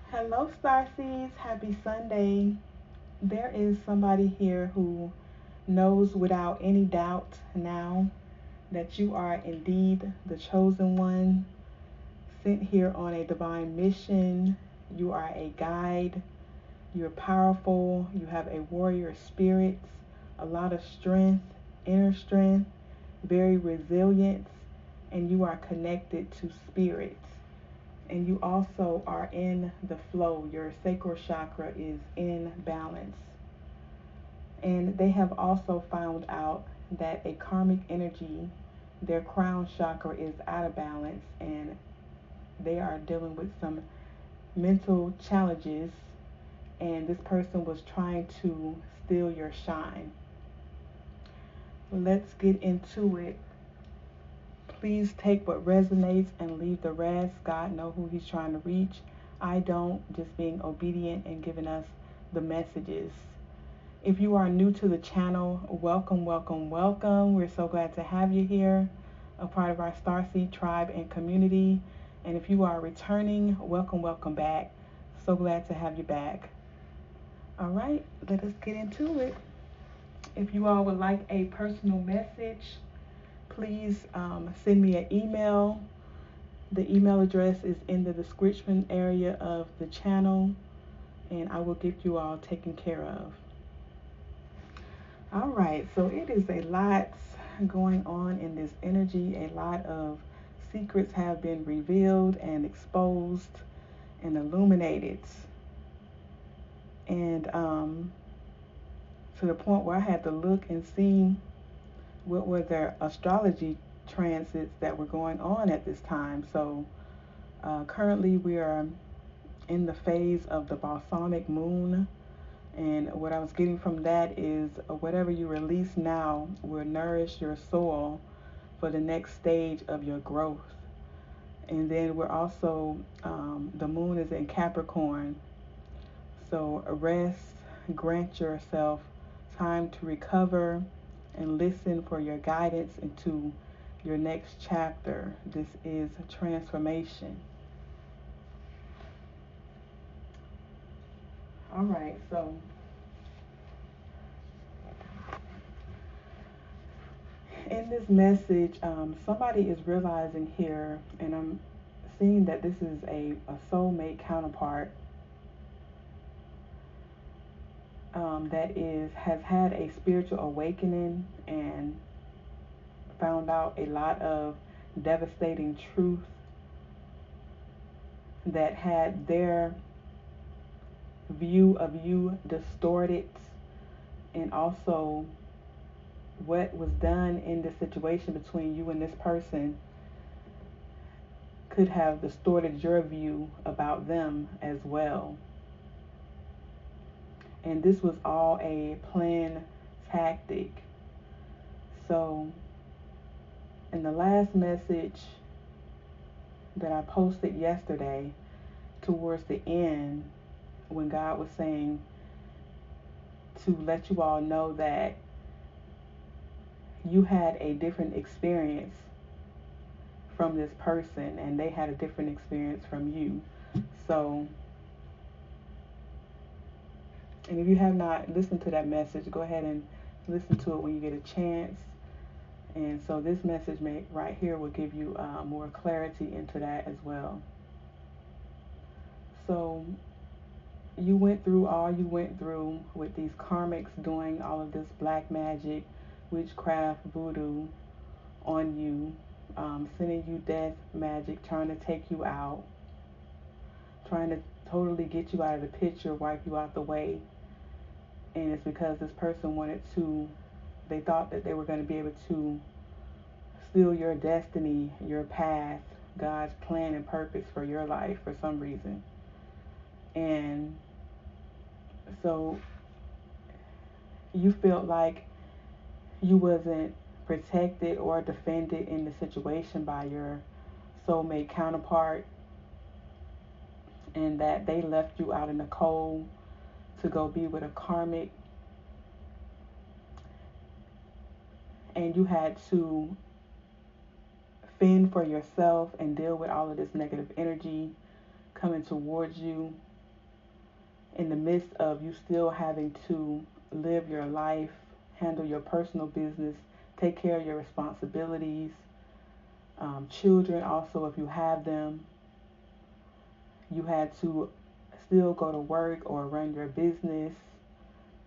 Hello, Starseeds. Happy Sunday. There is somebody here who knows without any doubt now that you are indeed the chosen one, sent here on a divine mission. You are a guide. You're powerful. You have a warrior spirit, a lot of strength, inner strength, very resilient, and you are connected to spirit. And you also are in the flow. Your sacral chakra is in balance. And they have also found out that a karmic energy, their crown chakra, is out of balance, and they are dealing with some mental challenges. And this person was trying to steal your shine. Let's get into it. Please take what resonates and leave the rest. God knows who he's trying to reach. I don't, just being obedient and giving us the messages. If you are new to the channel, welcome, welcome, welcome. We're so glad to have you here, a part of our Starseed tribe and community. And if you are returning, welcome, welcome back. So glad to have you back. All right, let us get into it. If you all would like a personal message, please send me an email. The email address is in the description area of the channel, and I will get you all taken care of. All right, so it is a lot going on in this energy. A lot of secrets have been revealed and exposed and illuminated. And to the point where I had to look and see what were their astrology transits that were going on at this time. So currently we are in the phase of the balsamic moon. And what I was getting from that is whatever you release now will nourish your soul for the next stage of your growth. And then we're also, the moon is in Capricorn. So rest, grant yourself time to recover and listen for your guidance into your next chapter. This is transformation. All right, so in this message, somebody is realizing here, and I'm seeing that this is a soulmate counterpart that has had a spiritual awakening and found out a lot of devastating truth that had their view of you distorted, and also what was done in the situation between you and this person could have distorted your view about them as well. And this was all a planned tactic. So in the last message that I posted yesterday, towards the end, when God was saying to let you all know that you had a different experience from this person and they had a different experience from you. So, and if you have not listened to that message, go ahead and listen to it when you get a chance. And so this message right here will give you more clarity into that as well. So you went through all you went through with these karmics doing all of this black magic, witchcraft, voodoo on you, sending you death magic, trying to take you out, trying to totally get you out of the picture, wipe you out the way. And it's because this person they thought that they were going to be able to steal your destiny, your path, God's plan and purpose for your life for some reason. And so you felt like you wasn't protected or defended in the situation by your soulmate counterpart, and that they left you out in the cold to go be with a karmic, and you had to fend for yourself and deal with all of this negative energy coming towards you. in the midst of you still having to live your life, handle your personal business, take care of your responsibilities, children also if you have them. You had to still go to work or run your business.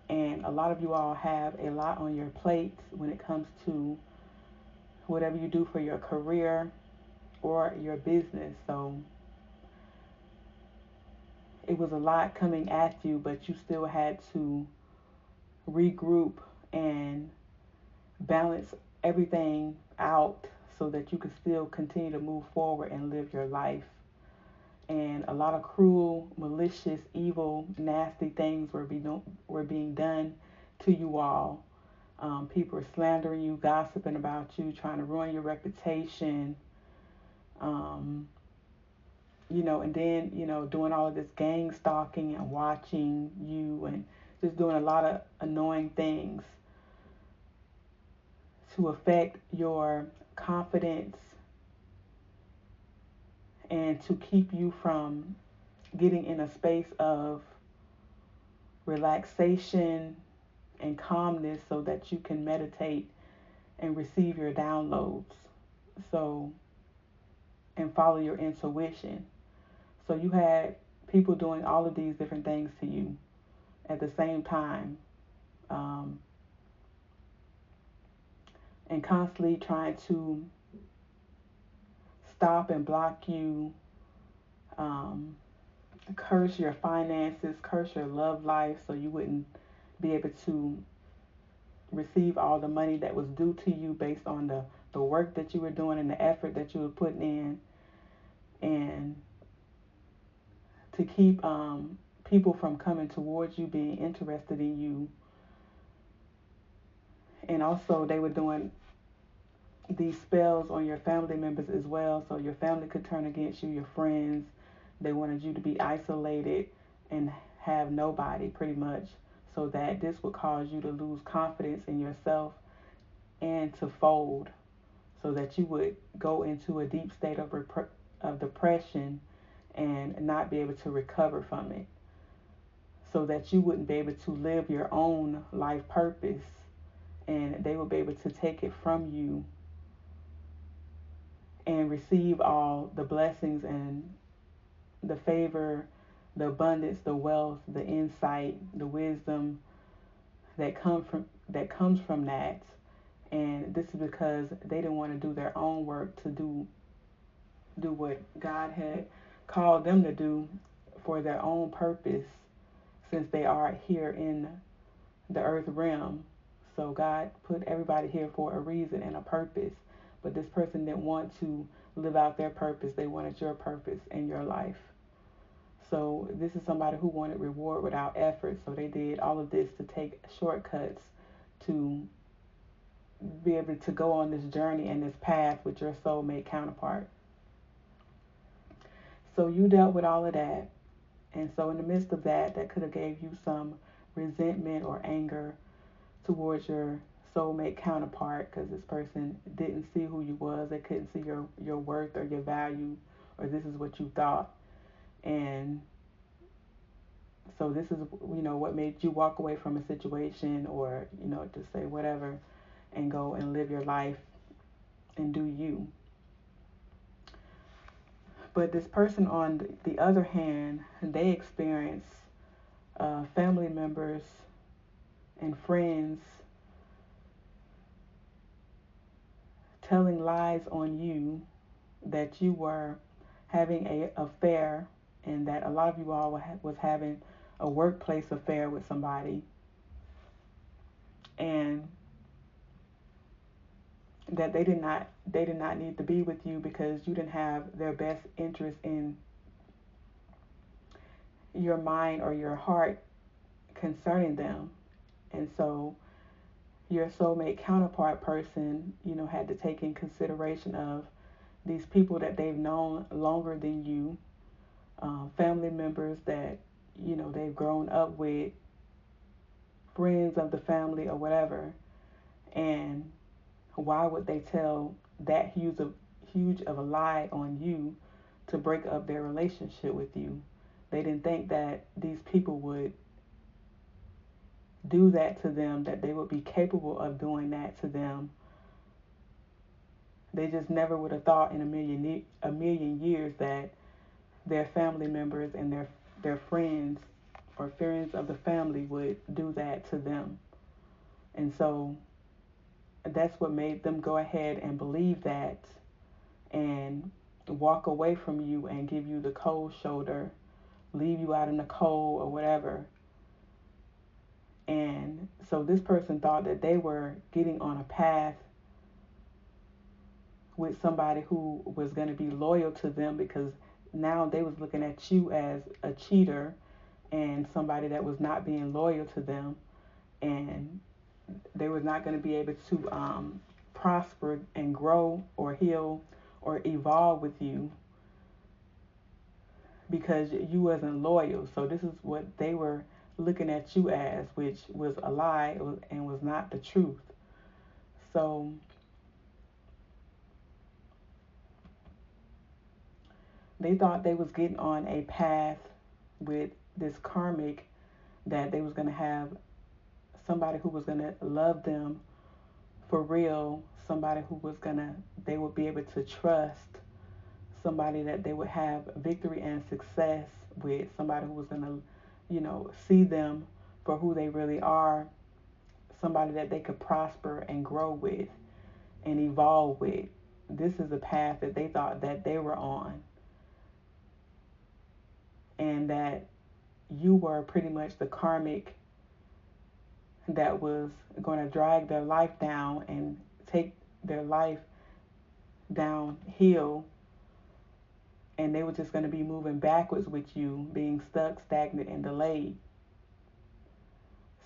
And a lot of you all have a lot on your plates when it comes to whatever you do for your career or your business. So it was a lot coming at you, but you still had to regroup and balance everything out so that you could still continue to move forward and live your life. And a lot of cruel, malicious, evil, nasty things were being done to you all. People were slandering you, gossiping about you, trying to ruin your reputation. Um, and then, doing all of this gang stalking and watching you and just doing a lot of annoying things to affect your confidence and to keep you from getting in a space of relaxation and calmness so that you can meditate and receive your downloads. So, and follow your intuition. So you had people doing all of these different things to you at the same time, and constantly trying to stop and block you, curse your finances, curse your love life, so you wouldn't be able to receive all the money that was due to you based on the work that you were doing and the effort that you were putting in, and to keep people from coming towards you, being interested in you. And also they were doing these spells on your family members as well, so your family could turn against you, your friends. They wanted you to be isolated and have nobody, pretty much, so that this would cause you to lose confidence in yourself and to fold, so that you would go into a deep state of depression and not be able to recover from it, so that you wouldn't be able to live your own life purpose, and they would be able to take it from you and receive all the blessings and the favor, the abundance, the wealth, the insight, the wisdom that comes from that. And this is because they didn't want to do their own work to do what God had called them to do for their own purpose, since they are here in the earth realm. So God put everybody here for a reason and a purpose. But this person didn't want to live out their purpose. They wanted your purpose in your life. So this is somebody who wanted reward without effort. So they did all of this to take shortcuts to be able to go on this journey and this path with your soulmate counterpart. So you dealt with all of that. And so in the midst of that, that could have gave you some resentment or anger towards your soulmate counterpart, because this person didn't see who you was. They couldn't see your worth or your value, or this is what you thought. And so this is, what made you walk away from a situation, or, just say whatever and go and live your life and do you. But this person, on the other hand, they experience family members and friends telling lies on you that you were having an affair, and that a lot of you all was having a workplace affair with somebody, and that they did not need to be with you because you didn't have their best interest in your mind or your heart concerning them. And so your soulmate counterpart person, had to take in consideration of these people that they've known longer than you, family members that, they've grown up with, friends of the family or whatever. And why would they tell that huge of a lie on you to break up their relationship with you? They didn't think that these people would do that to them, that they would be capable of doing that to them. They just never would have thought in a million years that their family members and their friends or friends of the family would do that to them. And so that's what made them go ahead and believe that and walk away from you and give you the cold shoulder, leave you out in the cold or whatever. And so this person thought that they were getting on a path with somebody who was going to be loyal to them, because now they was looking at you as a cheater and somebody that was not being loyal to them, and they were not going to be able to prosper and grow or heal or evolve with you because you wasn't loyal. So this is what they were looking at you as, which was a lie and was not the truth. So they thought they was getting on a path with this karmic, that they was going to have somebody who was going to love them for real, somebody who was going to, they would be able to trust, somebody that they would have victory and success with, somebody who was going to, see them for who they really are, somebody that they could prosper and grow with and evolve with. This is the path that they thought that they were on, and that you were pretty much the karmic that was going to drag their life down and take their life downhill, and they were just going to be moving backwards with you, being stuck, stagnant, and delayed.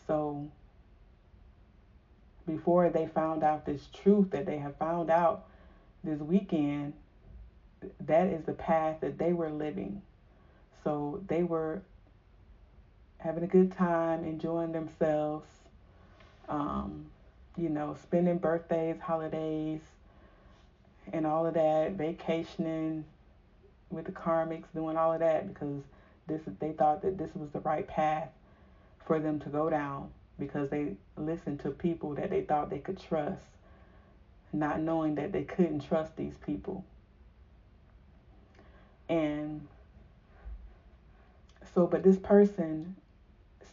So before they found out this truth that they have found out this weekend, that is the path that they were living. So they were having a good time, enjoying themselves, spending birthdays, holidays, and all of that, vacationing with the karmics, doing all of that because they thought that this was the right path for them to go down, because they listened to people that they thought they could trust, not knowing that they couldn't trust these people. And so, but this person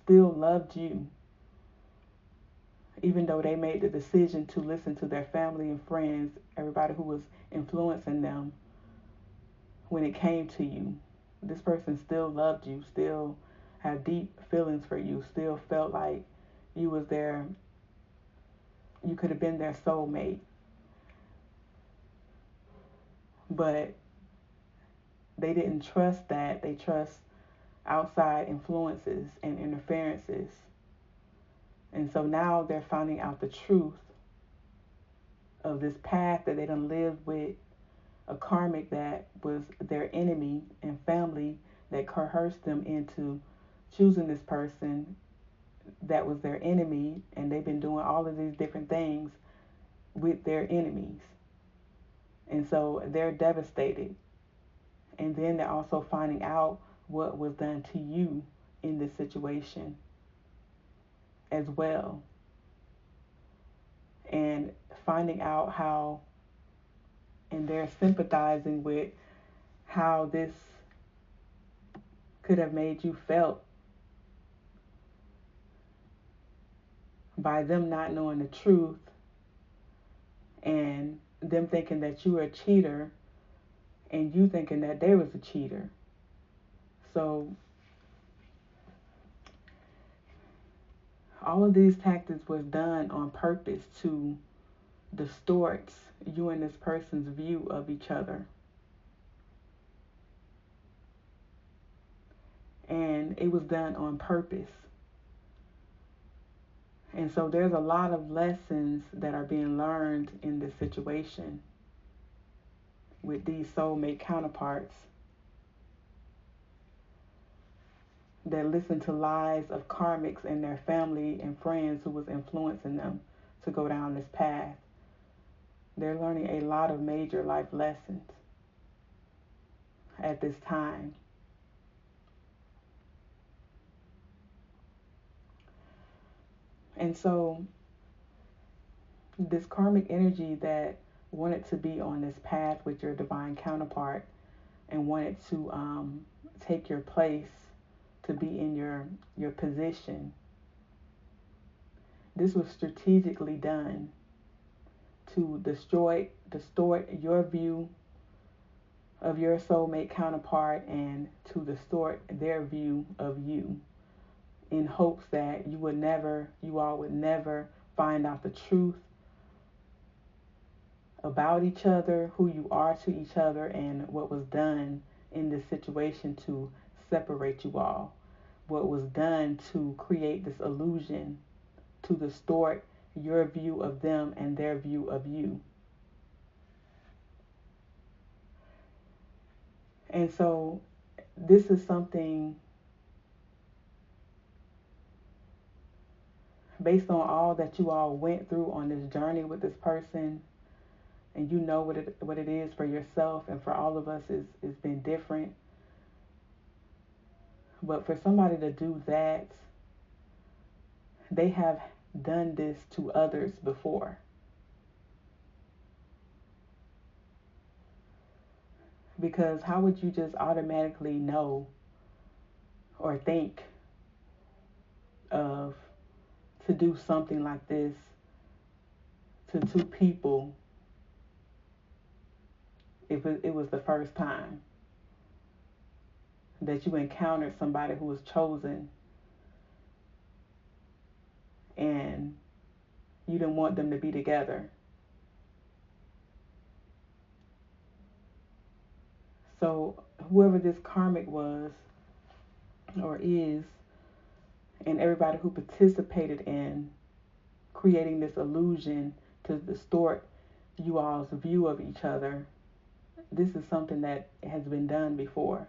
still loved you, even though they made the decision to listen to their family and friends, everybody who was influencing them when it came to you. This person still loved you, still had deep feelings for you, still felt like you was their, you could have been their soulmate. But they didn't trust that. They trust outside influences and interferences. And so now they're finding out the truth of this path that they done lived with a karmic that was their enemy, and family that coerced them into choosing this person that was their enemy, and they've been doing all of these different things with their enemies. And so they're devastated. And then they're also finding out what was done to you in this situation as well. And finding out how, and they're sympathizing with how this could have made you felt by them not knowing the truth and them thinking that you were a cheater and you thinking that they was a cheater. So all of these tactics was done on purpose to distort you and this person's view of each other. And it was done on purpose. And so there's a lot of lessons that are being learned in this situation with these soulmate counterparts that listen to lies of karmics and their family and friends who was influencing them to go down this path. They're learning a lot of major life lessons at this time. And so this karmic energy that wanted to be on this path with your divine counterpart and wanted to take your place, to be in your position, this was strategically done to distort your view of your soulmate counterpart and to distort their view of you, in hopes that you all would never find out the truth about each other, who you are to each other, and what was done in this situation to separate you all. What was done to create this illusion, to distort your view of them and their view of you. And so this is something, based on all that you all went through on this journey with this person, and you know what it is for yourself and for all of us, it's been different. But for somebody to do that, they have done this to others before. Because how would you just automatically know or think of to do something like this to two people if it was the first time that you encountered somebody who was chosen and you didn't want them to be together? So whoever this karmic was or is, and everybody who participated in creating this illusion to distort you all's view of each other, this is something that has been done before,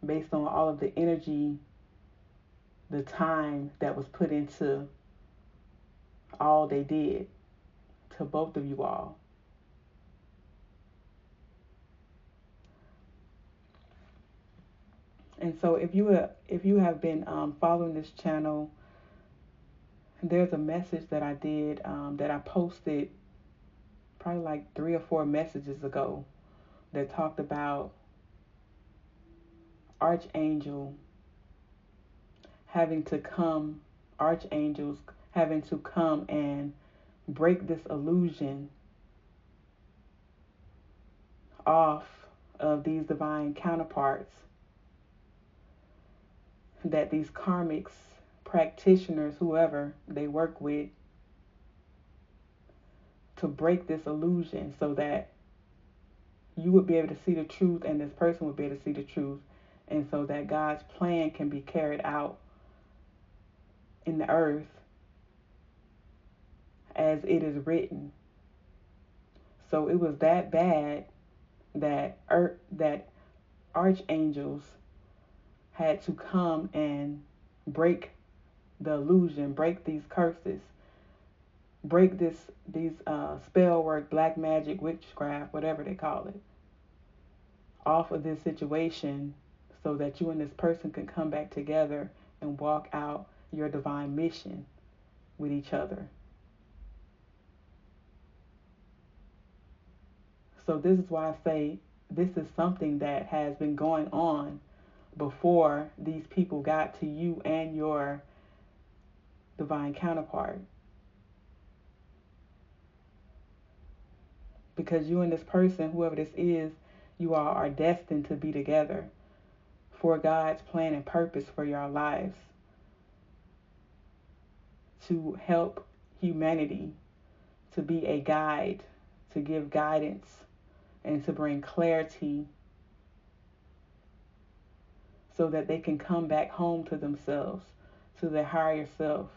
based on all of the energy, the time that was put into all they did to both of you all. And so if you have been following this channel, there's a message that I did that I posted probably like 3 or 4 messages ago that talked about Archangel having to come, Archangels having to come and break this illusion off of these divine counterparts, that these karmics, practitioners, whoever they work with, to break this illusion so that you would be able to see the truth and this person would be able to see the truth, and so that God's plan can be carried out in the earth as it is written. So it was that bad that that archangels had to come and break the illusion, break these curses, break these spell work, black magic, witchcraft, whatever they call it, off of this situation, so that you and this person can come back together and walk out your divine mission with each other. So this is why I say this is something that has been going on before these people got to you and your divine counterpart. Because you and this person, whoever this is, you all are destined to be together for God's plan and purpose for your lives, to help humanity, to be a guide, to give guidance, and to bring clarity so that they can come back home to themselves, to their higher self.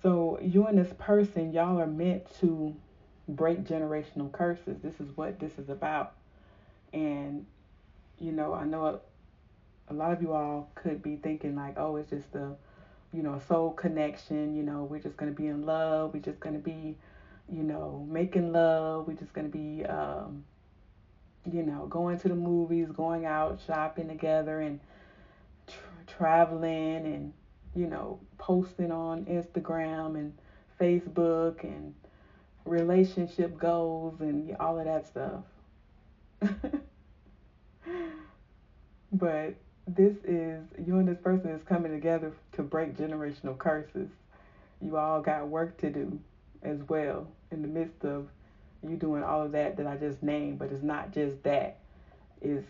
So you and this person, y'all are meant to break generational curses. This is what this is about. And, I know a lot of you all could be thinking like, oh, it's just a soul connection. We're just going to be in love. We're just going to be, making love. We're just going to be going to the movies, going out shopping together, and traveling, and posting on Instagram and Facebook, and relationship goals and all of that stuff. But this is you and this person is coming together to break generational curses. You all got work to do as well in the midst of you doing all of that I just named. But it's not just that. It's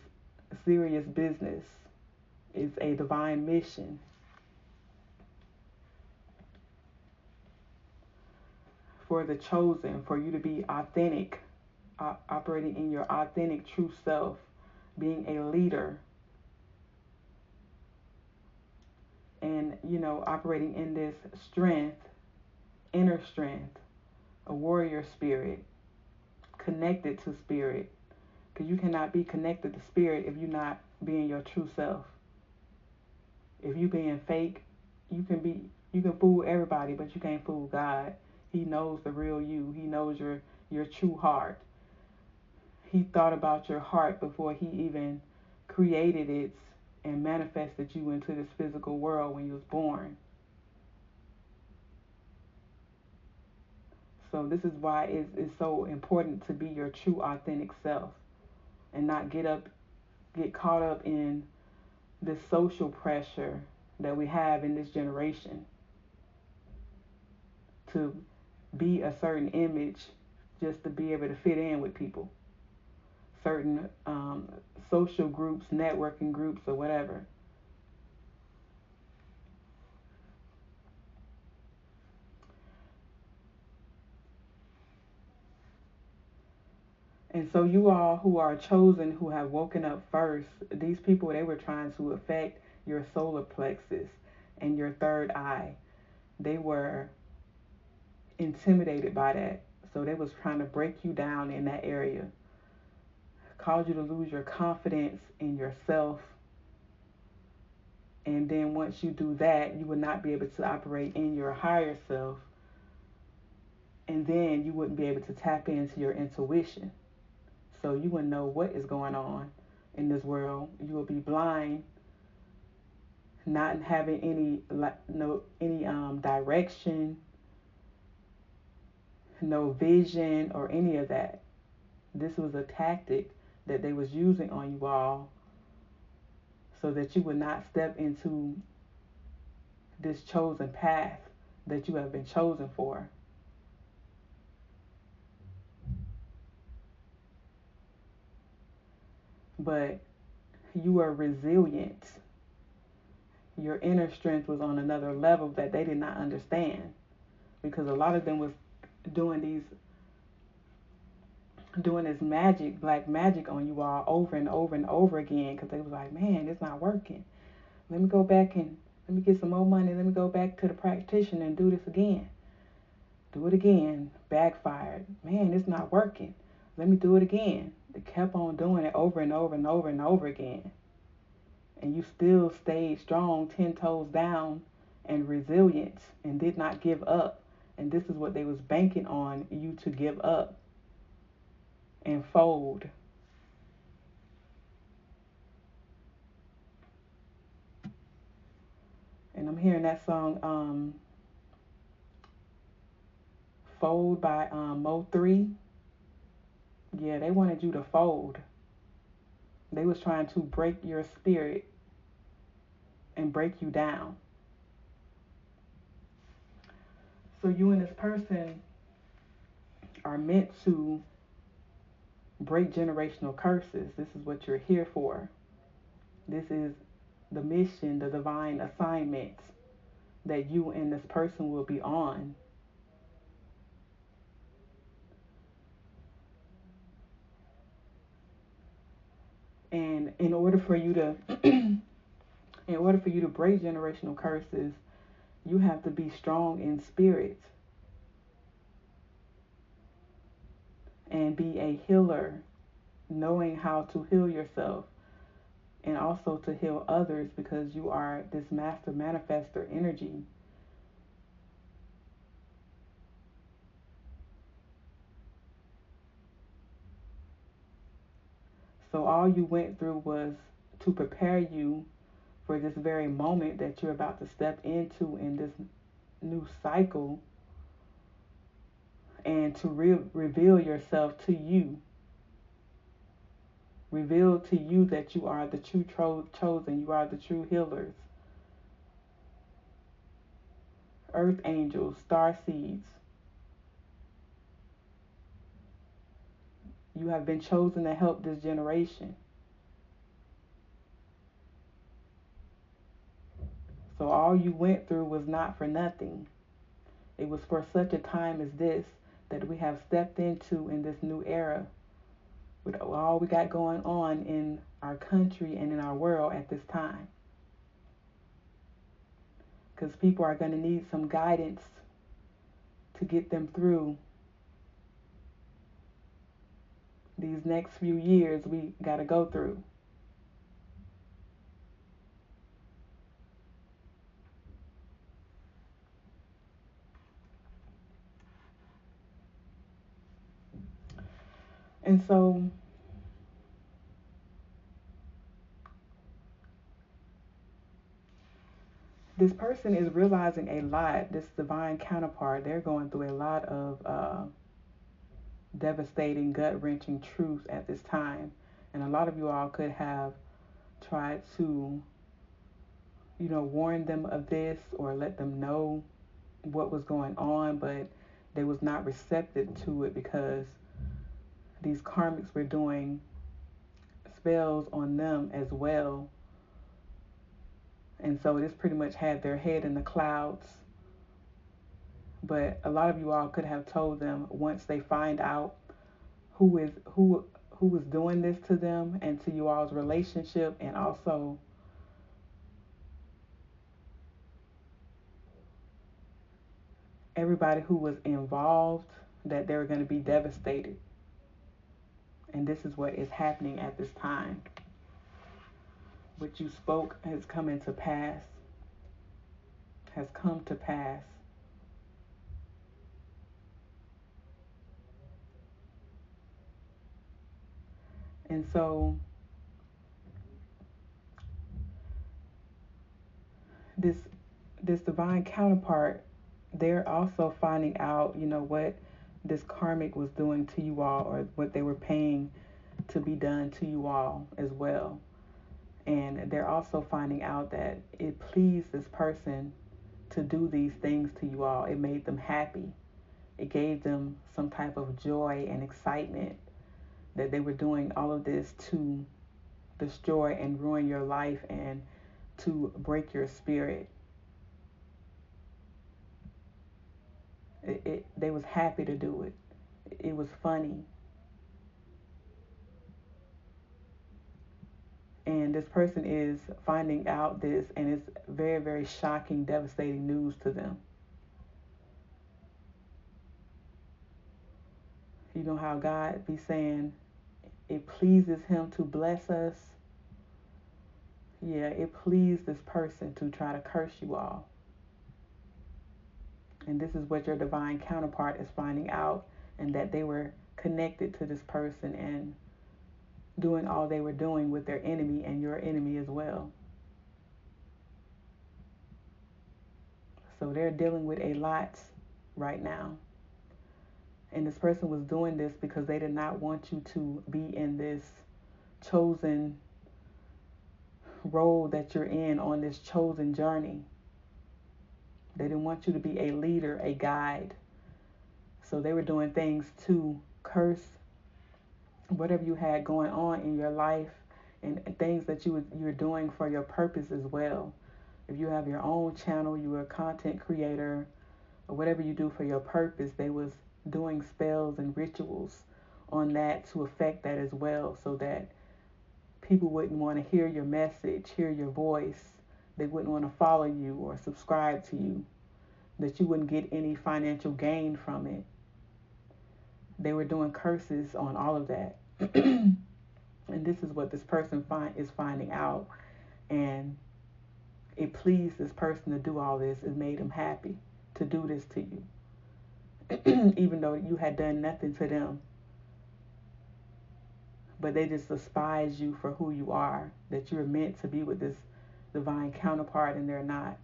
serious business. It's a divine mission. For the chosen, for you to be authentic, operating in your authentic true self, being a leader, and operating in this strength, inner strength, a warrior spirit, connected to spirit, because you cannot be connected to spirit if you're not being your true self. If you being fake, you can fool everybody, but you can't fool God. He knows the real you. He knows your true heart. He thought about your heart before he even created it and manifested you into this physical world when you was born. So this is why it's so important to be your true authentic self and not get caught up in this social pressure that we have in this generation to be a certain image just to be able to fit in with people, certain social groups, networking groups, or whatever. And so you all who are chosen, who have woken up first, these people, they were trying to affect your solar plexus and your third eye. They were intimidated by that. So they was trying to break you down in that area, cause you to lose your confidence in yourself. And then once you do that, you would not be able to operate in your higher self. And then you wouldn't be able to tap into your intuition. So you wouldn't know what is going on in this world. You will be blind, not having any direction, no vision, or any of that. This was a tactic that they was using on you all so that you would not step into this chosen path that you have been chosen for. But you were resilient. Your inner strength was on another level that they did not understand, because a lot of them was doing this magic, black magic on you all over and over and over again, because they was like, man, it's not working. Let me go back and let me get some more money. Let me go back to the practitioner and do this again. Do it again. Backfired. Man, it's not working. Let me do it again. They kept on doing it over and over and over and over again. And you still stayed strong, 10 toes down, and resilient, and did not give up. And this is what they was banking on you to give up and fold. And I'm hearing that song, Fold by Mo3. Yeah, they wanted you to fold. They was trying to break your spirit and break you down. So you and this person are meant to break generational curses. This is what you're here for. This is the mission, the divine assignment that you and this person will be on. And in order for you to break generational curses, you have to be strong in spirit and be a healer, knowing how to heal yourself and also to heal others, because you are this master manifester energy. So all you went through was to prepare you for this very moment that you're about to step into in this new cycle, and to reveal yourself to you. Reveal to you that you are the true chosen. You are the true healers. Earth angels, star seeds. You have been chosen to help this generation. So all you went through was not for nothing. It was for such a time as this that we have stepped into in this new era with all we got going on in our country and in our world at this time. Because people are going to need some guidance to get them through these next few years we got to go through. And so this person is realizing a lot, this divine counterpart. They're going through a lot of devastating, gut-wrenching truth at this time. And a lot of you all could have tried to, warn them of this or let them know what was going on, but they was not receptive to it because these karmics were doing spells on them as well. And so this pretty much had their head in the clouds. But a lot of you all could have told them once they find out who was doing this to them and to you all's relationship, and also everybody who was involved, that they were going to be devastated. And this is what is happening at this time. What you spoke has come to pass. And so this divine counterpart, they're also finding out, what this karmic was doing to you all, or what they were paying to be done to you all as well. And they're also finding out that it pleased this person to do these things to you all. It made them happy. It gave them some type of joy and excitement that they were doing all of this to destroy and ruin your life and to break your spirit. They was happy to do it. It was funny. And this person is finding out this, and it's very, very shocking, devastating news to them. You know how God be saying it pleases him to bless us? Yeah, it pleased this person to try to curse you all. And this is what your divine counterpart is finding out, and that they were connected to this person and doing all they were doing with their enemy and your enemy as well. So they're dealing with a lot right now. And this person was doing this because they did not want you to be in this chosen role that you're in on this chosen journey. They didn't want you to be a leader, a guide. So they were doing things to curse whatever you had going on in your life, and things that you're doing for your purpose as well. If you have your own channel, you're a content creator, or whatever you do for your purpose, they was doing spells and rituals on that to affect that as well, so that people wouldn't want to hear your message, hear your voice. They wouldn't want to follow you or subscribe to you, that you wouldn't get any financial gain from it. They were doing curses on all of that. And this is what this person is finding out. And it pleased this person to do all this. It made him happy to do this to you. Even though you had done nothing to them. but they just despise you for who you are, that you're meant to be with this divine counterpart and they're not.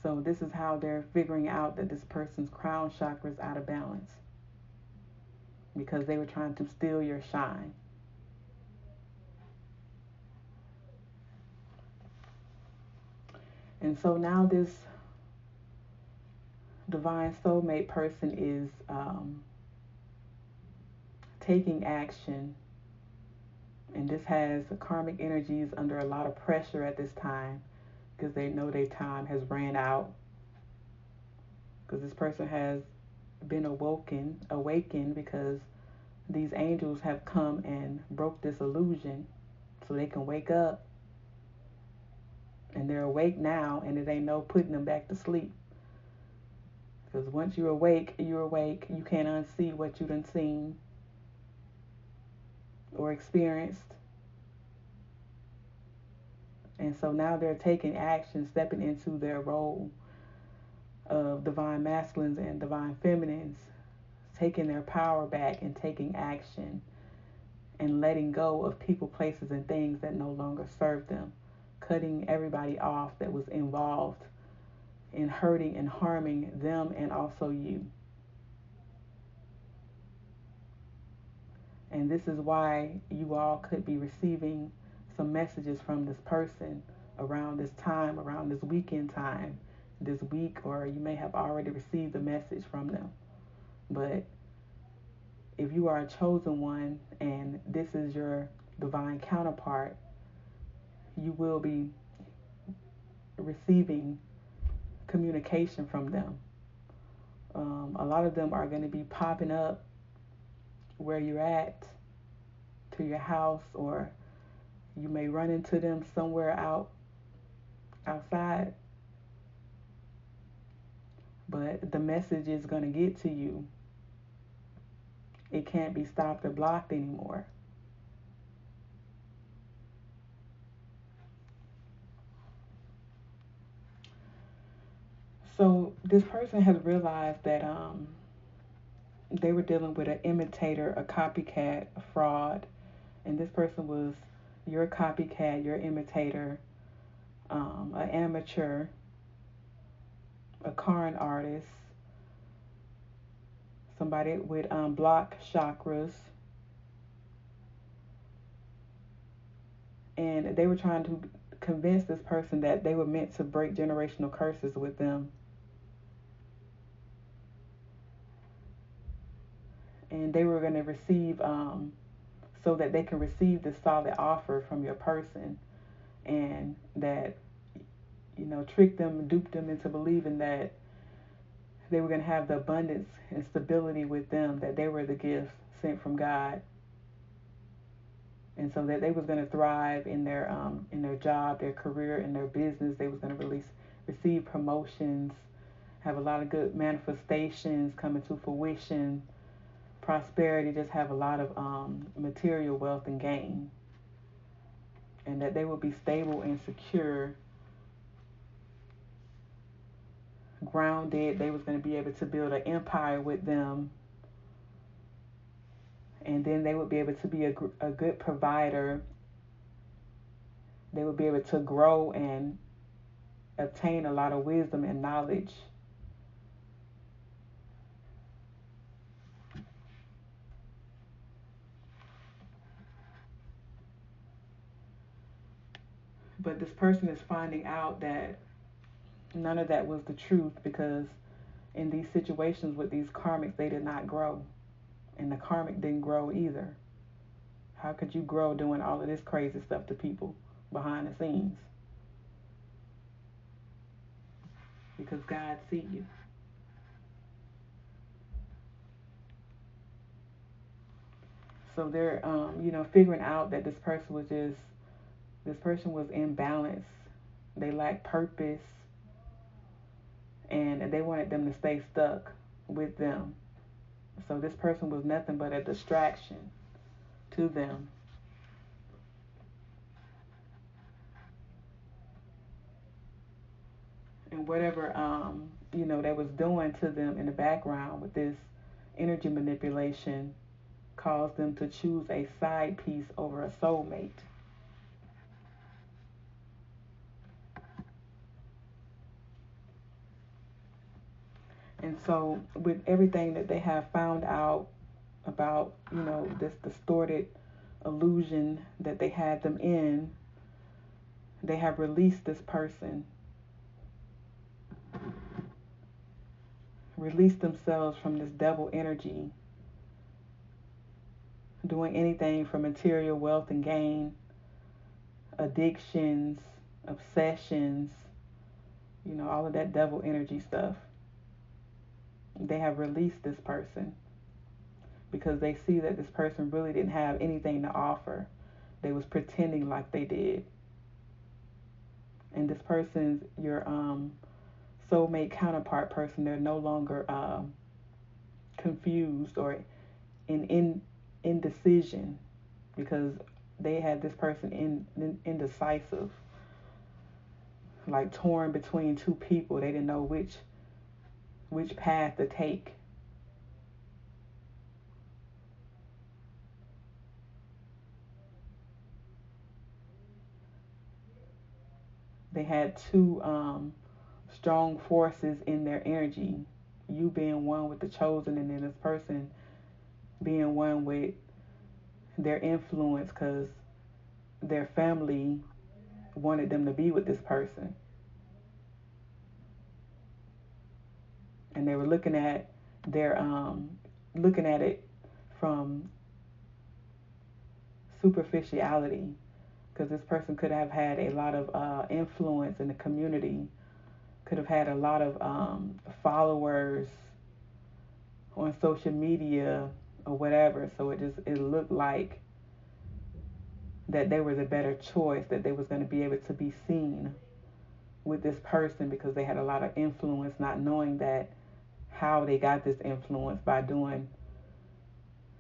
So this is how they're figuring out that this person's crown chakra is out of balance, because they were trying to steal your shine. And so now this divine soulmate person is taking action, and this has karmic energies under a lot of pressure at this time, because they know their time has ran out, because this person has been awakened, because these angels have come and broke this illusion so they can wake up. And they're awake now, and it ain't no putting them back to sleep. Because once you're awake, you're awake. You can't unsee what you done seen or experienced. And so now they're taking action, stepping into their role of divine masculines and divine feminines, taking their power back and taking action and letting go of people, places, and things that no longer serve them, cutting everybody off that was involved in hurting and harming them and also you. And this is why you all could be receiving some messages from this person around this time, around this weekend time, this week, or you may have already received a message from them. But if you are a chosen one and this is your divine counterpart, you will be receiving communication from them. A lot of them are going to be popping up where you're at, to your house, or you may run into them somewhere outside. But the message is going to get to you. It can't be stopped or blocked anymore. So this person has realized that they were dealing with an imitator, a copycat, a fraud. And this person was your copycat, your imitator, an amateur, a con artist, somebody with blocked chakras. And they were trying to convince this person that they were meant to break generational curses with them. And they were going to receive, so that they can receive this solid offer from your person, and that, trick them, dupe them into believing that they were going to have the abundance and stability with them, that they were the gift sent from God, and so that they was going to thrive in their job, their career, in their business. They was going to receive promotions, have a lot of good manifestations coming to fruition, prosperity, just have a lot of material wealth and gain, and that they will be stable and secure, grounded. They was going to be able to build an empire with them, and then they would be able to be a good provider. They would be able to grow and obtain a lot of wisdom and knowledge. But this person is finding out that none of that was the truth, because in these situations with these karmics, they did not grow. And the karmic didn't grow either. How could you grow doing all of this crazy stuff to people behind the scenes? Because God see you. So they're, figuring out that this person was imbalanced. They lacked purpose, and they wanted them to stay stuck with them. So this person was nothing but a distraction to them. And whatever they was doing to them in the background with this energy manipulation caused them to choose a side piece over a soulmate. And so with everything that they have found out about, this distorted illusion that they had them in, they have released this person, released themselves from this devil energy, doing anything from material wealth and gain, addictions, obsessions, all of that devil energy stuff. They have released this person because they see that this person really didn't have anything to offer. They was pretending like they did. And this person's your soulmate counterpart person. They're no longer confused or in indecision because they had this person indecisive, like torn between two people. They didn't know which path to take. They had two strong forces in their energy. You being one with the chosen, and then this person being one with their influence because their family wanted them to be with this person. And they were looking at it from superficiality, because this person could have had a lot of influence in the community, could have had a lot of followers on social media or whatever. So it looked like that they were the better choice, that they was going to be able to be seen with this person because they had a lot of influence, not knowing that how they got this influence by doing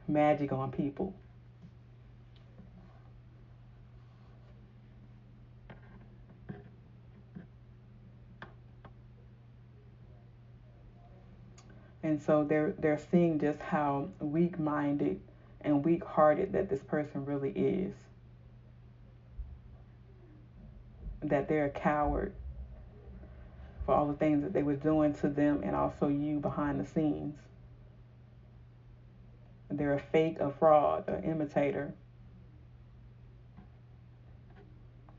magic on people. And so they're seeing just how weak-minded and weak-hearted that this person really is. That they're a coward for all the things that they were doing to them and also you behind the scenes. They're a fake, a fraud, an imitator,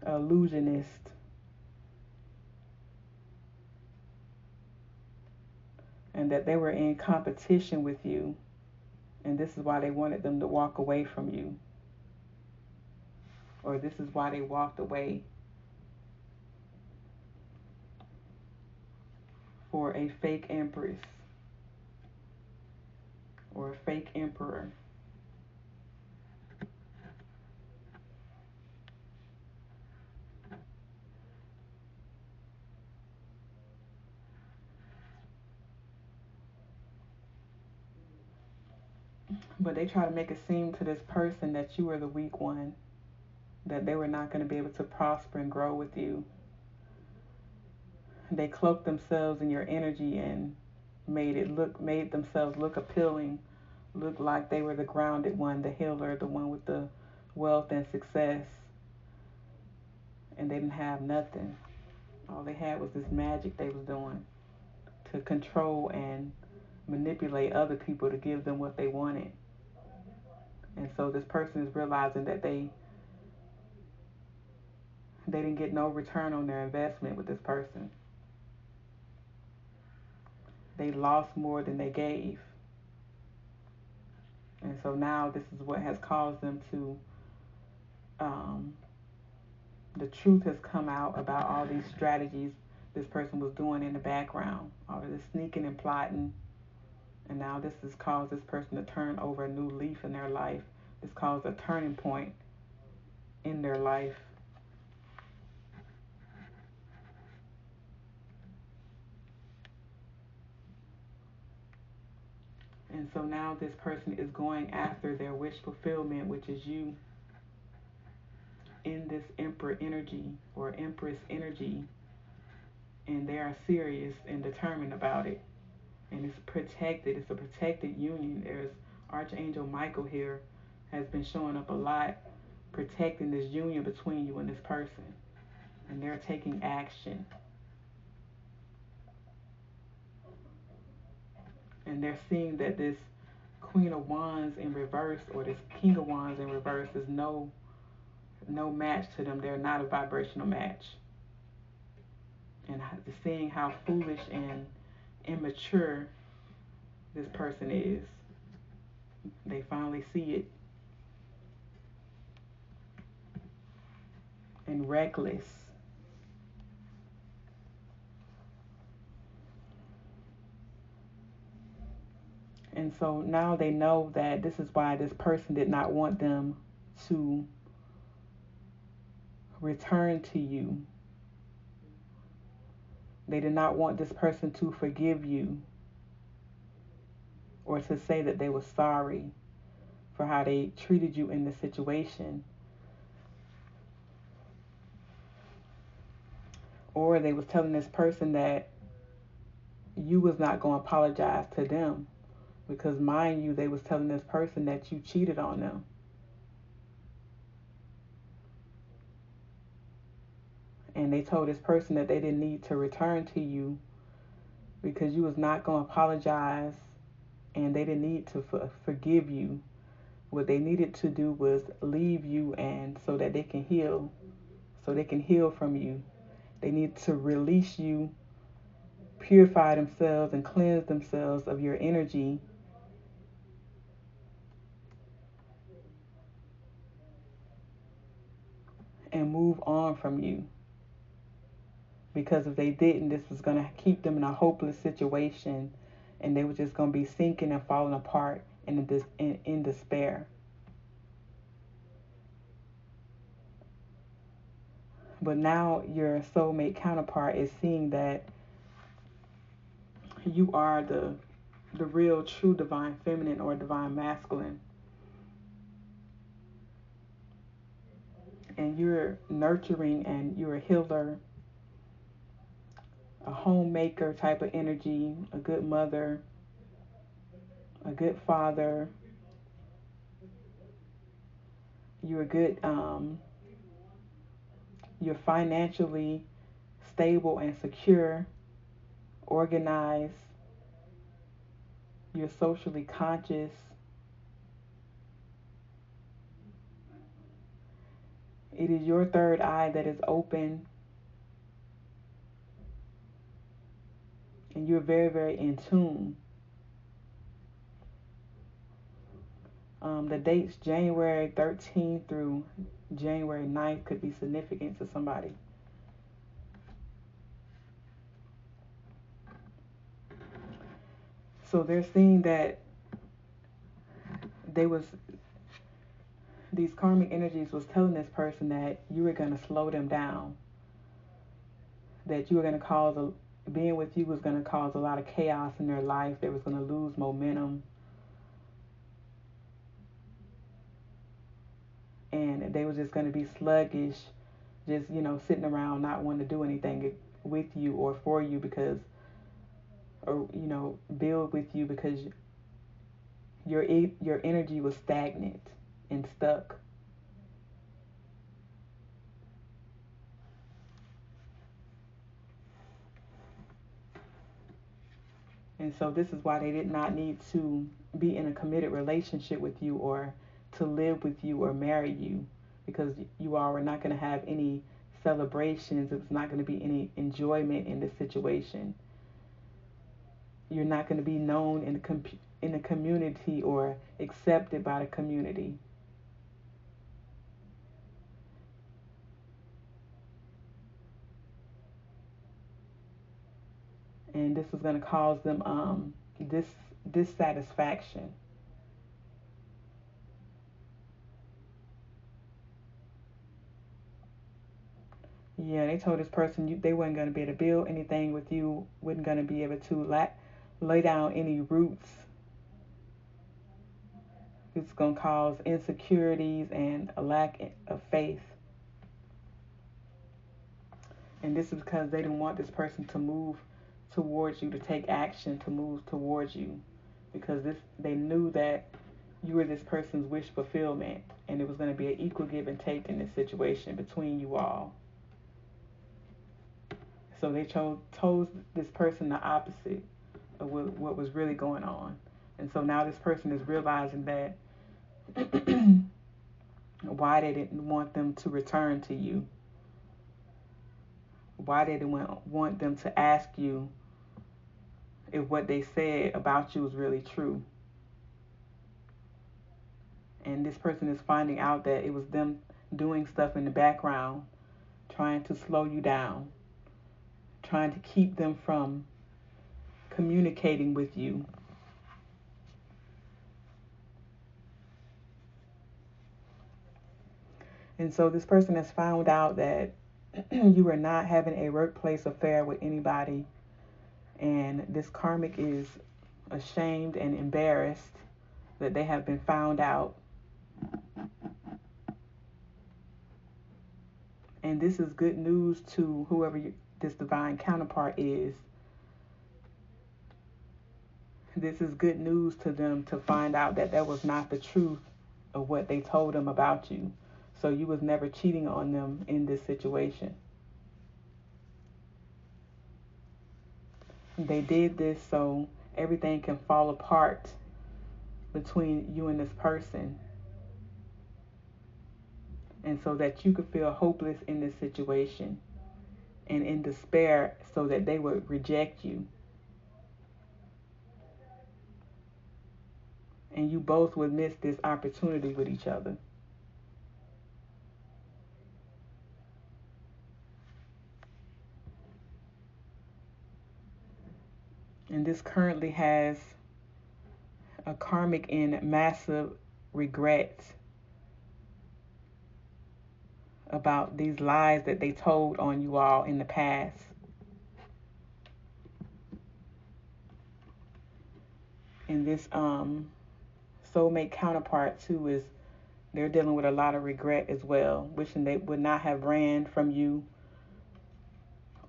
an illusionist. And that they were in competition with you, and this is why they wanted them to walk away from you, or this is why they walked away for a fake empress or a fake emperor. But they try to make it seem to this person that you are the weak one, that they were not going to be able to prosper and grow with you. They cloaked themselves in your energy and made themselves look appealing, look like they were the grounded one, the healer, the one with the wealth and success. And they didn't have nothing. All they had was this magic they was doing to control and manipulate other people to give them what they wanted. And so this person is realizing that they didn't get no return on their investment with this person. They lost more than they gave. And so now this is what has caused them to, the truth has come out about all these strategies this person was doing in the background, all of this sneaking and plotting. And now this has caused this person to turn over a new leaf in their life. This caused a turning point in their life. And so now this person is going after their wish fulfillment, which is you in this emperor energy or empress energy and they are serious and determined about it. And it's protected. It's a protected union. There's Archangel Michael here has been showing up a lot, protecting this union between you and this person. And they're taking action. And they're seeing that this Queen of Wands in reverse or this King of Wands in reverse is no match to them. They're not a vibrational match. And seeing how foolish and immature this person is, they finally see it. And reckless. And so now they know that this is why this person did not want them to return to you. They did not want this person to forgive you or to say that they were sorry for how they treated you in the situation. Or they was telling this person that you was not going to apologize to them, because mind you, they was telling this person that you cheated on them. And they told this person that they didn't need to return to you because you was not going to apologize, and they didn't need to forgive you. What they needed to do was leave you, and so that they can heal, so they can heal from you. They need to release you, purify themselves, and cleanse themselves of your energy. And move on from you. Because if they didn't, this was going to keep them in a hopeless situation, and they were just going to be sinking and falling apart in despair. But now your soulmate counterpart is seeing that you are the real true divine feminine or divine masculine. And you're nurturing, and you're a healer, a homemaker type of energy, a good mother, a good father. You're a good, you're financially stable and secure, organized. You're socially conscious. It is your third eye that is open. And you're very, very in tune. The dates January 13th through January 9th could be significant to somebody. So they're seeing that these karmic energies was telling this person that you were going to slow them down, that you were going to being with you was going to cause a lot of chaos in their life. They was going to lose momentum, and they was just going to be sluggish, just sitting around not wanting to do anything with you or for you, because, or build with you, because your energy was stagnant and stuck. And so this is why they did not need to be in a committed relationship with you, or to live with you or marry you, because you all were not going to have any celebrations. It was not going to be any enjoyment in this situation. You're not going to be known in the community or accepted by the community. And this was going to cause them dissatisfaction. Yeah, they told this person they weren't going to be able to build anything with you, wasn't going to be able to lay down any roots. It's going to cause insecurities and a lack of faith. And this is because they didn't want this person to move towards you, to take action, to move towards you. Because they knew that you were this person's wish fulfillment. And it was going to be an equal give and take in this situation between you all. So they chose this person the opposite of what was really going on. And so now this person is realizing that why they didn't want them to return to you. Why they didn't want them to ask you if what they said about you was really true. And this person is finding out that it was them doing stuff in the background, trying to slow you down, trying to keep them from communicating with you. And so this person has found out that you are not having a workplace affair with anybody. And this karmic is ashamed and embarrassed that they have been found out. And this is good news to whoever this divine counterpart is. This is good news to them to find out that that was not the truth of what they told them about you. So you was never cheating on them in this situation. They did this so everything can fall apart between you and this person. And so that you could feel hopeless in this situation and in despair so that they would reject you. And you both would miss this opportunity with each other. And this currently has a karmic in massive regret about these lies that they told on you all in the past. And this soulmate counterpart too is they're dealing with a lot of regret as well, wishing they would not have ran from you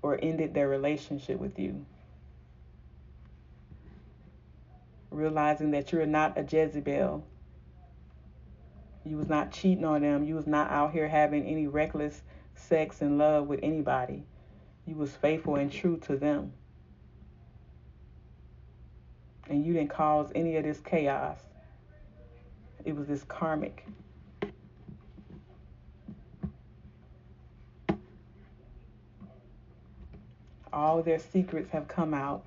or ended their relationship with you. Realizing that you're not a Jezebel. You was not cheating on them. You was not out here having any reckless sex and love with anybody. You was faithful and true to them. And you didn't cause any of this chaos. It was this karmic. All their secrets have come out.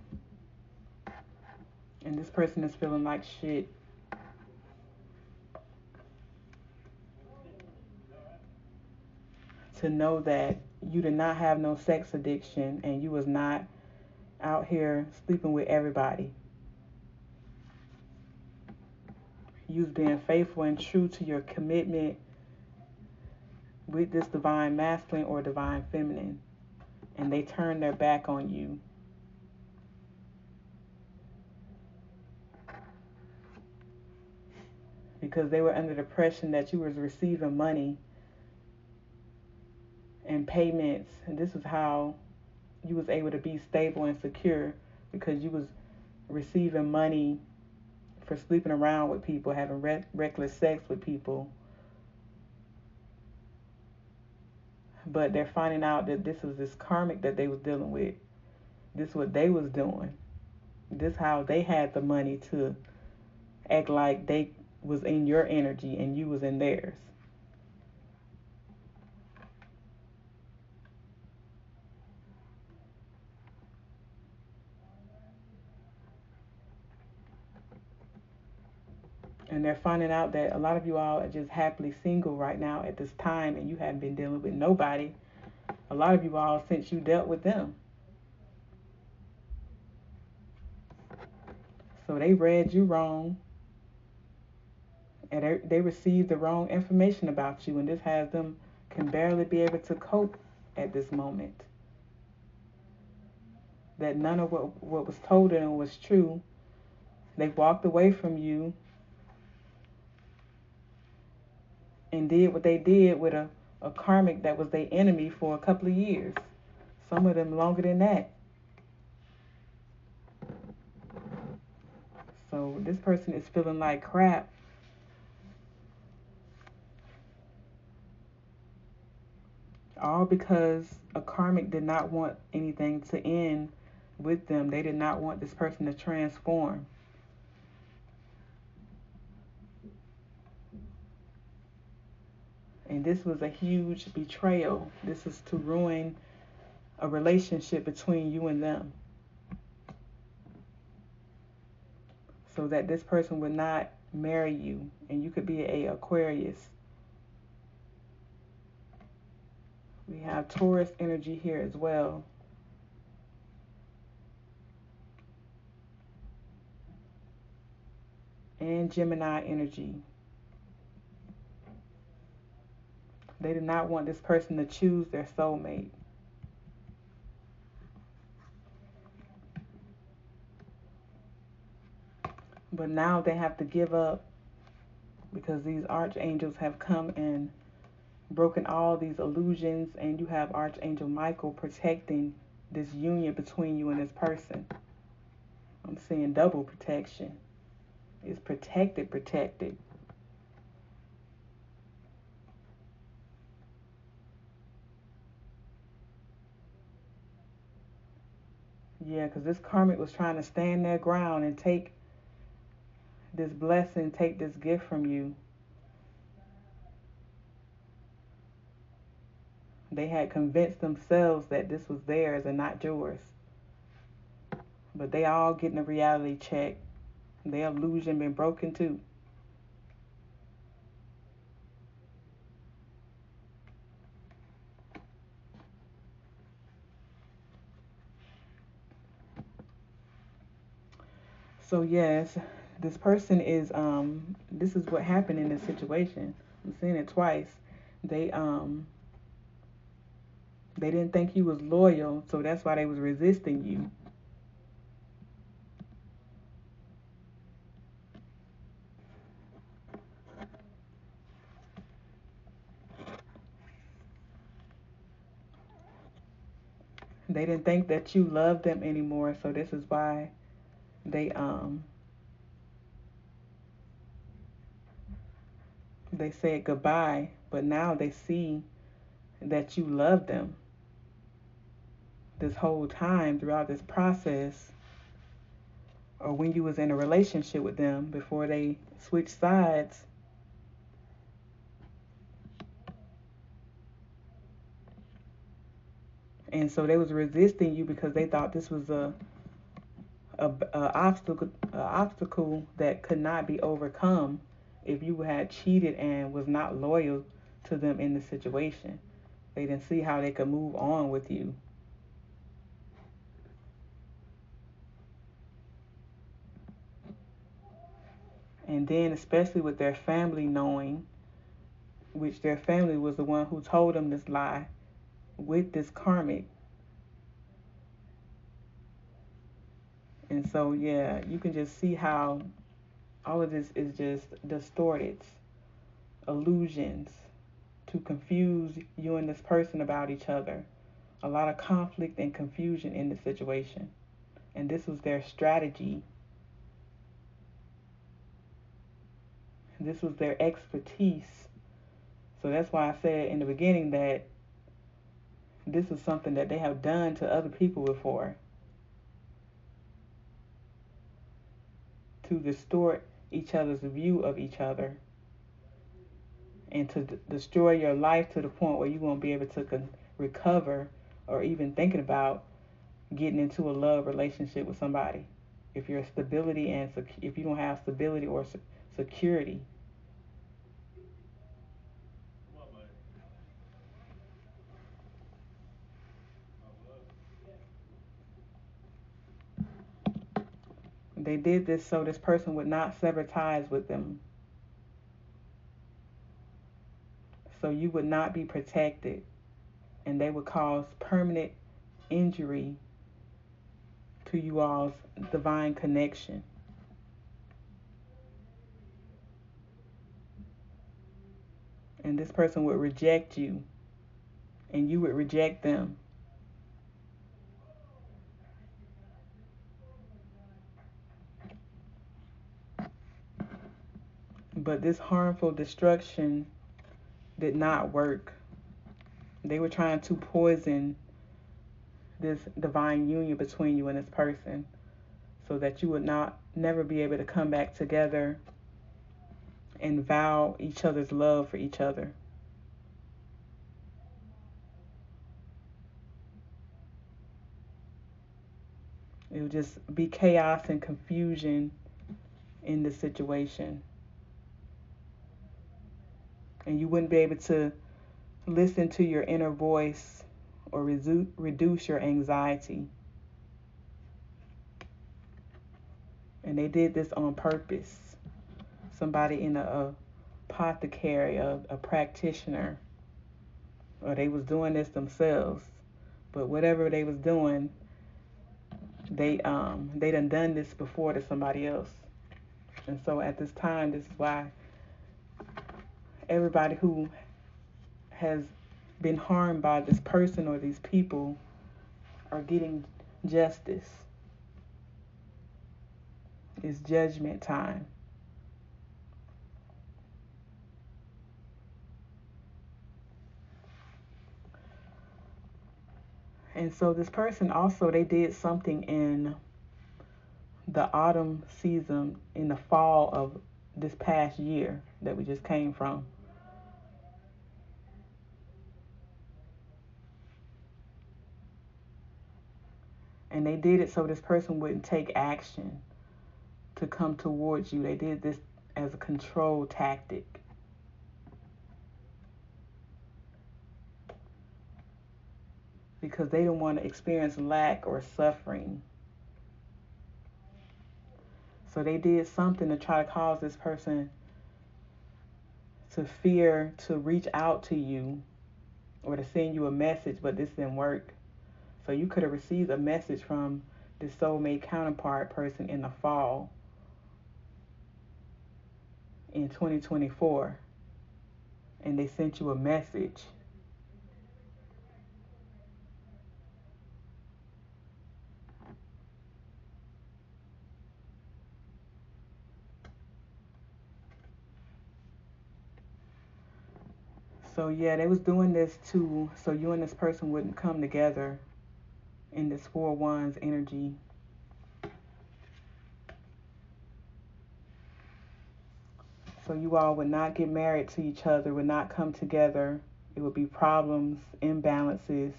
And this person is feeling like shit. To know that you did not have no sex addiction and you was not out here sleeping with everybody. You was being faithful and true to your commitment with this divine masculine or divine feminine. And they turned their back on you. Because they were under the impression that you was receiving money and payments. And this is how you was able to be stable and secure, because you was receiving money for sleeping around with people, having reckless sex with people. But they're finding out that this was this karmic that they was dealing with. This is what they was doing. This how they had the money to act like they was in your energy and you was in theirs. And they're finding out that a lot of you all are just happily single right now at this time, and you haven't been dealing with nobody. A lot of you all since you dealt with them. So they read you wrong. And they received the wrong information about you, and this has them can barely be able to cope at this moment. That none of what was told to them was true. They walked away from you and did what they did with a karmic that was their enemy for a couple of years. Some of them longer than that. So this person is feeling like crap. All because a karmic did not want anything to end with them. They did not want this person to transform. And this was a huge betrayal. This is to ruin a relationship between you and them, so that this person would not marry you and you could be a Aquarius. We have Taurus energy here as well. And Gemini energy. They did not want this person to choose their soulmate. But now they have to give up because these archangels have come and broken all these illusions, and you have Archangel Michael protecting this union between you and this person. I'm seeing double protection. It's protected. Yeah, because this karmic was trying to stand their ground and take this blessing, take this gift from you. They had convinced themselves that this was theirs and not yours. But they all getting a reality check. Their illusion been broken too. So yes, this person is this is what happened in this situation. I'm seeing it twice. They didn't think you was loyal, so that's why they was resisting you. They didn't think that you loved them anymore, so this is why they said goodbye, but now they see that you love them this whole time throughout this process, or when you was in a relationship with them before they switched sides. And so they was resisting you because they thought this was a obstacle that could not be overcome if you had cheated and was not loyal to them in the situation. They didn't see how they could move on with you. And then especially with their family knowing, which their family was the one who told them this lie with this karmic. And so yeah, you can just see how all of this is just distorted illusions to confuse you and this person about each other. A lot of conflict and confusion in the situation. And this was their strategy. This was their expertise. So that's why I said in the beginning that this is something that they have done to other people before, to distort each other's view of each other and to destroy your life to the point where you won't be able to recover or even thinking about getting into a love relationship with somebody if your stability and if you don't have stability or security. They did this so this person would not sever ties with them, so you would not be protected, and they would cause permanent injury to you all's divine connection. And this person would reject you, and you would reject them. But this harmful destruction did not work. They were trying to poison this divine union between you and this person so that you would not never be able to come back together and vow each other's love for each other. It would just be chaos and confusion in the situation. And you wouldn't be able to listen to your inner voice or reduce your anxiety. And they did this on purpose. Somebody in a apothecary, a practitioner, or they was doing this themselves. But whatever they was doing, they done this before to somebody else. And so at this time, this is why everybody who has been harmed by this person or these people are getting justice. It's judgment time. And so this person also, they did something in the autumn season, in the fall of this past year that we just came from. And they did it so this person wouldn't take action to come towards you. They did this as a control tactic. Because they don't want to experience lack or suffering. So they did something to try to cause this person to fear to reach out to you or to send you a message, but this didn't work. So you could have received a message from this soulmate counterpart person in the fall in 2024, and they sent you a message. So yeah, they was doing this too, so you and this person wouldn't come together in this 4 Wands energy. So you all would not get married to each other, would not come together. It would be problems, imbalances,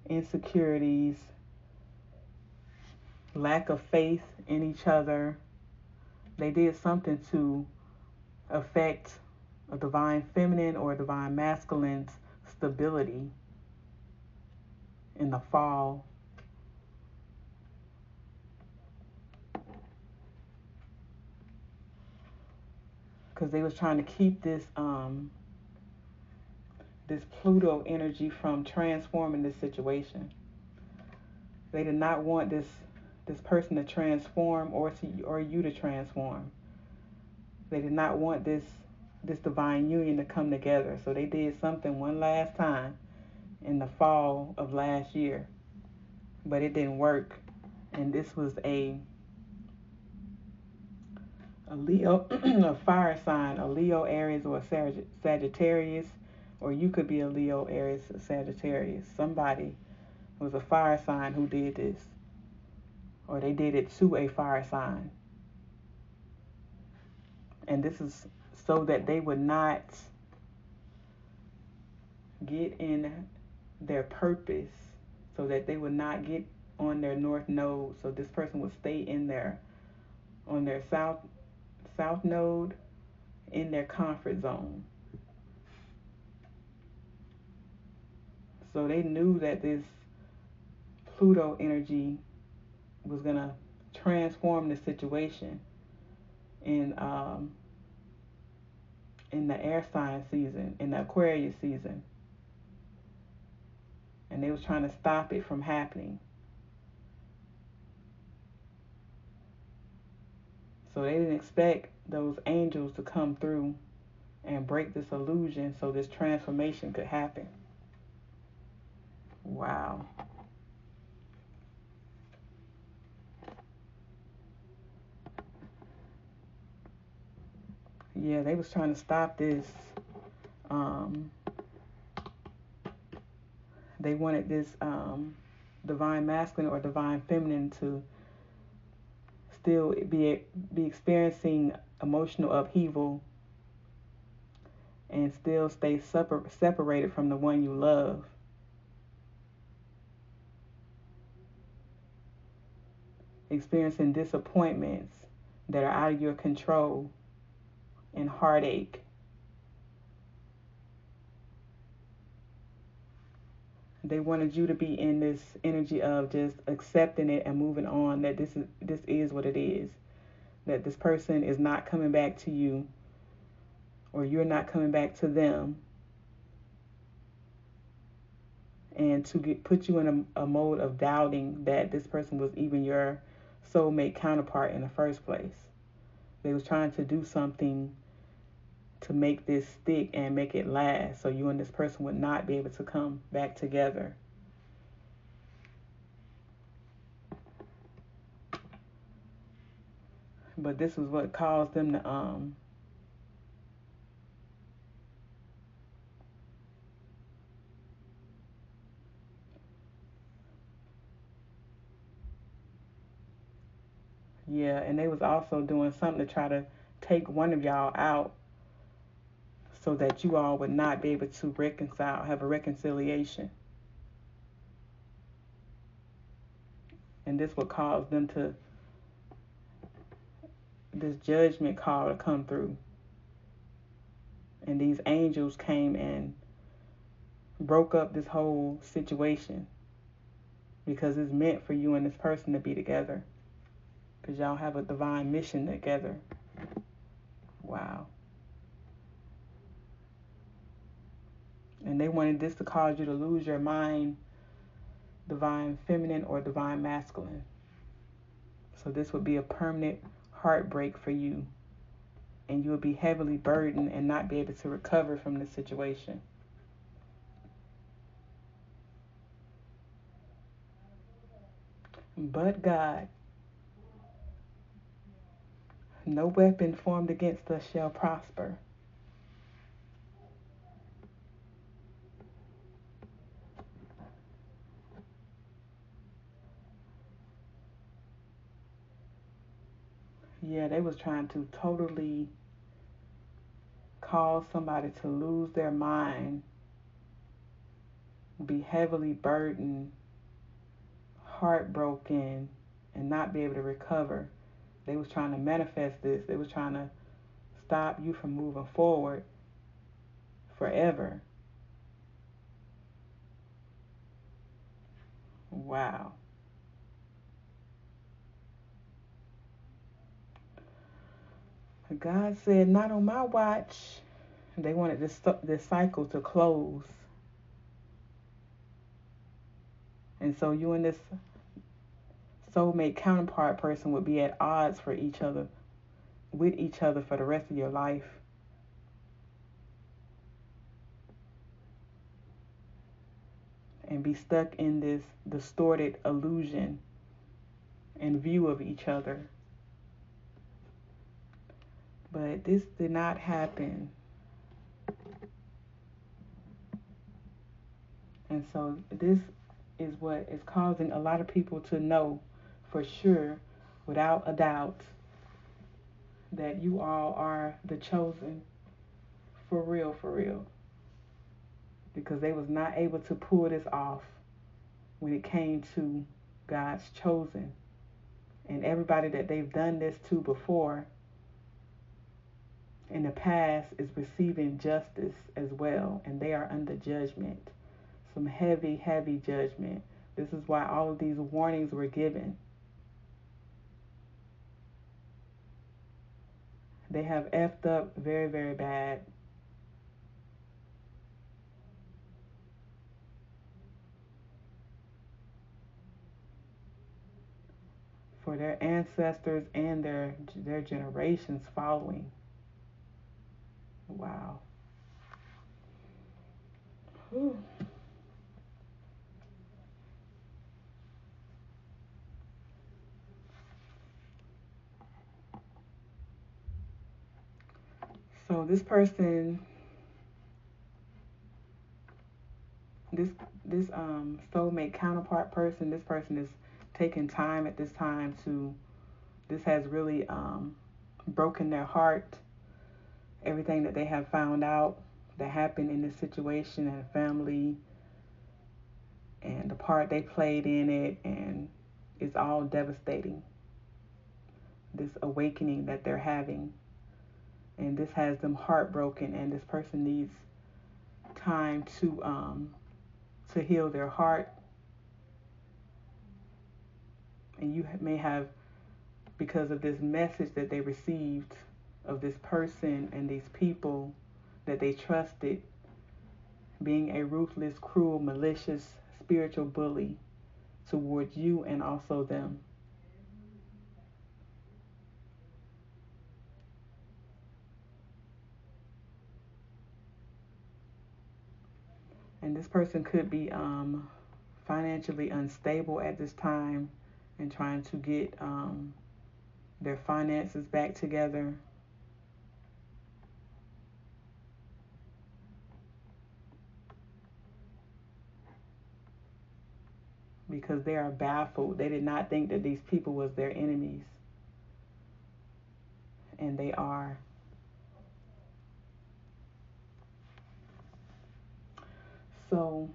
insecurities, lack of faith in each other. They did something to affect a divine feminine or a divine masculine's stability in the fall. Because they was trying to keep this this Pluto energy from transforming this situation. They did not want this person to transform or you to transform. They did not want this divine union to come together. So they did something one last time in the fall of last year, but it didn't work. And this was a Leo, a fire sign, a Leo, Aries, or a Sagittarius, or you could be a Leo, Aries, or Sagittarius. Somebody was a fire sign who did this, or they did it to a fire sign. And this is so that they would not get in their purpose, so that they would not get on their north node. So this person would stay in there on their south node, in their comfort zone. So they knew that this Pluto energy was going to transform the situation in the air sign season, in the Aquarius season. And they was trying to stop it from happening. So they didn't expect those angels to come through and break this illusion so this transformation could happen. Wow. Yeah, they was trying to stop this. They wanted this divine masculine or divine feminine to still be experiencing emotional upheaval and still stay separated from the one you love. Experiencing disappointments that are out of your control and heartache. They wanted you to be in this energy of just accepting it and moving on, that this is what it is. That this person is not coming back to you, or you're not coming back to them. And to put you in a mode of doubting that this person was even your soulmate counterpart in the first place. They was trying to do something to make this stick and make it last, so you and this person would not be able to come back together. But this was what caused them to yeah, and they was also doing something to try to take one of y'all out so that you all would not be able to reconcile, have a reconciliation. And this would cause them to, this judgment call to come through. And these angels came and broke up this whole situation because it's meant for you and this person to be together, because y'all have a divine mission together. Wow. And they wanted this to cause you to lose your mind, divine feminine or divine masculine. So this would be a permanent heartbreak for you, and you would be heavily burdened and not be able to recover from this situation. But God, no weapon formed against us shall prosper. Yeah, they was trying to totally cause somebody to lose their mind, be heavily burdened, heartbroken, and not be able to recover. They was trying to manifest this. They was trying to stop you from moving forward forever. Wow. God said, not on my watch. They wanted this cycle to close. And so you and this soulmate counterpart person would be at odds with each other for the rest of your life. And be stuck in this distorted illusion and view of each other. But this did not happen. And so this is what is causing a lot of people to know for sure, without a doubt, that you all are the chosen, for real, for real. Because they was not able to pull this off when it came to God's chosen. And everybody that they've done this to before in the past is receiving justice as well, and they are under judgment. Some heavy, heavy judgment. This is why all of these warnings were given. They have effed up very, very bad. For their ancestors and their generations following. Wow. Whew. So this person, this soulmate counterpart person, this person is taking time at this time to, this has really broken their heart. Everything that they have found out that happened in this situation and family and the part they played in it, and it's all devastating. This awakening that they're having, and this has them heartbroken, and this person needs time to heal their heart. And you may have, because of this message that they received of this person and these people that they trusted, being a ruthless, cruel, malicious, spiritual bully towards you and also them. And this person could be financially unstable at this time and trying to get their finances back together. Because they are baffled. They did not think that these people was their enemies. And they are. So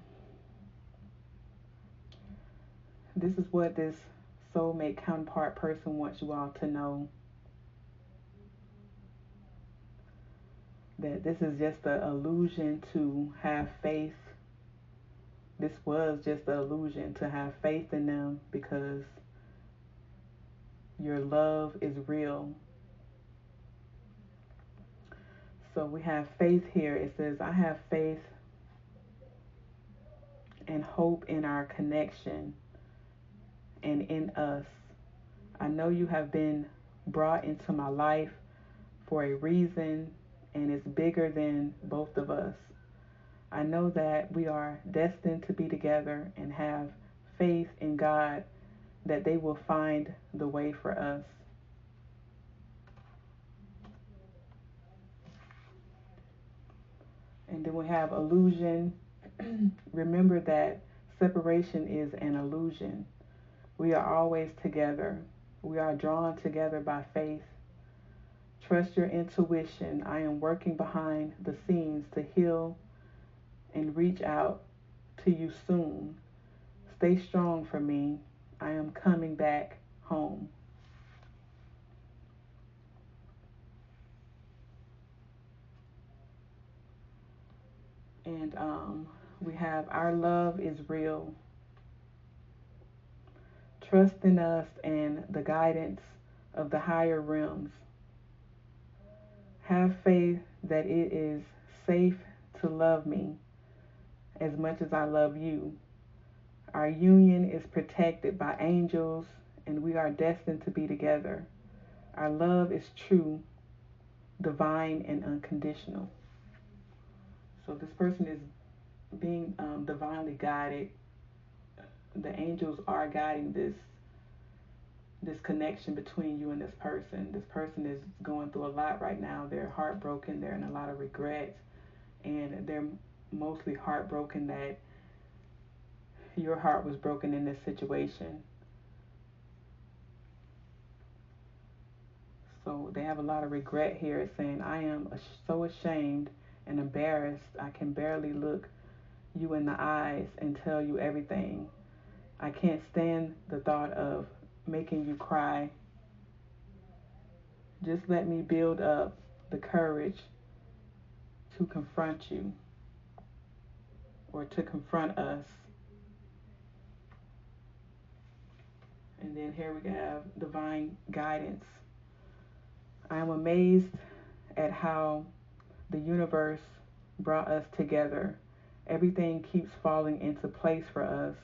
this is what this soulmate counterpart person wants you all to know. That this is just an illusion to have faith. This was just an illusion to have faith in them, because your love is real. So we have faith here. It says, I have faith and hope in our connection and in us. I know you have been brought into my life for a reason, and it's bigger than both of us. I know that we are destined to be together, and have faith in God that they will find the way for us. And then we have illusion. Remember that separation is an illusion. We are always together. We are drawn together by faith. Trust your intuition. I am working behind the scenes to heal and reach out to you soon. Stay strong for me. I am coming back home. And we have, our love is real. Trust in us and the guidance of the higher realms. Have faith that it is safe to love me as much as I love you. Our union is protected by angels, and we are destined to be together. Our love is true, divine, and unconditional. So this person is being divinely guided. The angels are guiding this connection between you and this person. This person is going through a lot right now. They're heartbroken. They're in a lot of regret, and they're mostly heartbroken that your heart was broken in this situation. So they have a lot of regret here. It's saying, I am so ashamed and embarrassed. I can barely look you in the eyes and tell you everything. I can't stand the thought of making you cry. Just let me build up the courage to confront you, or to confront us. And then here we have divine guidance. I am amazed at how the universe brought us together. Everything keeps falling into place for us.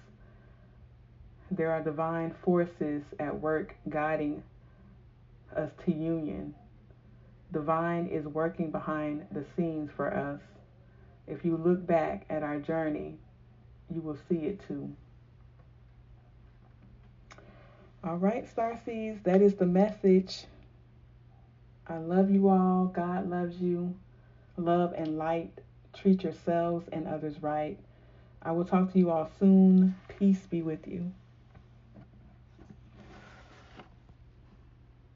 There are divine forces at work guiding us to union. Divine is working behind the scenes for us. If you look back at our journey, you will see it too. All right, Starseeds, that is the message. I love you all. God loves you. love and light. Treat yourselves and others right. I will talk to you all soon. Peace be with you.